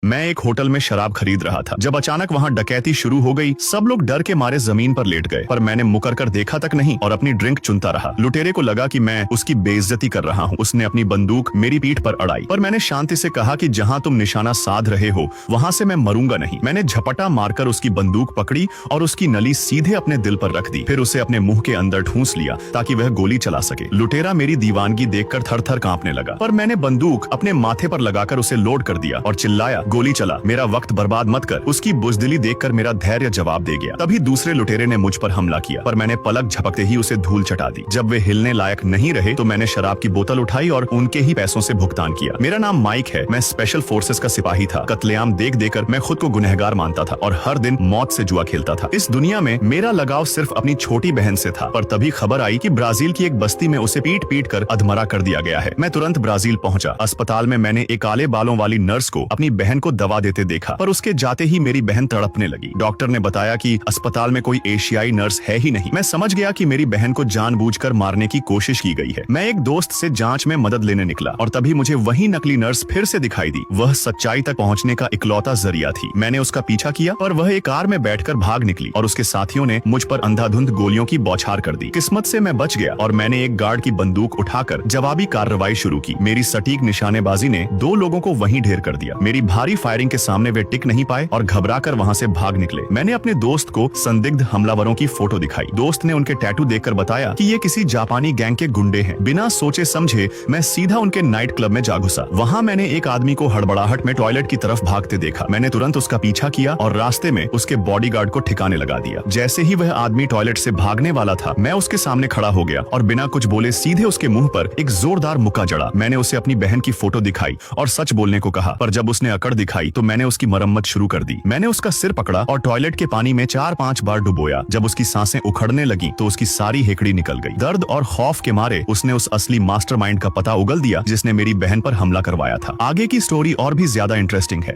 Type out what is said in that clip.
मैं एक होटल में शराब खरीद रहा था जब अचानक वहाँ डकैती शुरू हो गई। सब लोग डर के मारे जमीन पर लेट गए, पर मैंने मुकर कर देखा तक नहीं और अपनी ड्रिंक चुनता रहा। लुटेरे को लगा कि मैं उसकी बेइज्जती कर रहा हूँ। उसने अपनी बंदूक मेरी पीठ पर अड़ाई, पर मैंने शांति से कहा कि जहाँ तुम निशाना साध रहे हो वहाँ से मैं मरूंगा नहीं। मैंने झपटा मारकर उसकी बंदूक पकड़ी और उसकी नली सीधे अपने दिल पर रख दी। फिर उसे अपने मुंह के अंदर ठूंस लिया ताकि वह गोली चला सके। लुटेरा मेरी दीवानगी देखकर थर थर कांपने लगा, पर मैंने बंदूक अपने माथे पर लगाकर उसे लोड कर दिया और चिल्लाया, गोली चला, मेरा वक्त बर्बाद मत कर। उसकी बुजदिली देखकर मेरा धैर्य जवाब दे गया। तभी दूसरे लुटेरे ने मुझ पर हमला किया, पर मैंने पलक झपकते ही उसे धूल चटा दी। जब वे हिलने लायक नहीं रहे तो मैंने शराब की बोतल उठाई और उनके ही पैसों से भुगतान किया। मेरा नाम माइक है, मैं स्पेशल फोर्सेस का सिपाही था। कत्लेआम देख देकर मैं खुद को गुनहगार मानता था और हर दिन मौत से जुआ खेलता था। इस दुनिया में मेरा लगाव सिर्फ अपनी छोटी बहन से था, पर तभी खबर आई कि ब्राजील की एक बस्ती में उसे पीट पीट कर अधमरा कर दिया गया है। मैं तुरंत ब्राजील पहुंचा। अस्पताल में मैंने एक काले बालों वाली नर्स को अपनी बहन को दवा देते देखा, पर उसके जाते ही मेरी बहन तड़पने लगी। डॉक्टर ने बताया कि अस्पताल में कोई एशियाई नर्स है ही नहीं। मैं समझ गया कि मेरी बहन को जानबूझकर मारने की कोशिश की गई है। मैं एक दोस्त से जांच में मदद लेने निकला और तभी मुझे वही नकली नर्स फिर से दिखाई दी। वह सच्चाई तक पहुंचने का इकलौता जरिया थी। मैंने उसका पीछा किया, पर वह एक कार में बैठकर भाग निकली और उसके साथियों ने मुझ पर अंधाधुंध गोलियों की बौछार कर दी। किस्मत से मैं बच गया और मैंने एक गार्ड की बंदूक उठाकर जवाबी कार्रवाई शुरू की। मेरी सटीक निशानेबाजी ने 2 लोगों को वहीं ढेर कर दिया। मेरी भारी फायरिंग के सामने वे टिक नहीं पाए और घबराकर वहां से भाग निकले। मैंने अपने दोस्त को संदिग्ध हमलावरों की फोटो दिखाई। दोस्त ने उनके टैटू देखकर बताया कि ये किसी जापानी गैंग के गुंडे हैं। बिना सोचे समझे मैं सीधा उनके नाइट क्लब में जा घुसा। वहां मैंने एक आदमी को हड़बड़ाहट में टॉयलेट की तरफ भागते देखा। मैंने तुरंत उसका पीछा किया और रास्ते में उसके बॉडीगार्ड को ठिकाने लगा दिया। जैसे ही वह आदमी टॉयलेट से भागने वाला था, मैं उसके सामने खड़ा हो गया और बिना कुछ बोले सीधे उसके मुंह पर एक जोरदार मुक्का जड़ा। मैंने उसे अपनी बहन की फोटो दिखाई और सच बोलने को कहा, पर जब उसने अकड़ दिखाई तो मैंने उसकी मरम्मत शुरू कर दी। मैंने उसका सिर पकड़ा और टॉयलेट के पानी में 4-5 बार डुबोया। जब उसकी सांसें उखड़ने लगी तो उसकी सारी हेकड़ी निकल गई। दर्द और खौफ के मारे उसने उस असली मास्टरमाइंड का पता उगल दिया जिसने मेरी बहन पर हमला करवाया था। आगे की स्टोरी और भी ज्यादा इंटरेस्टिंग है।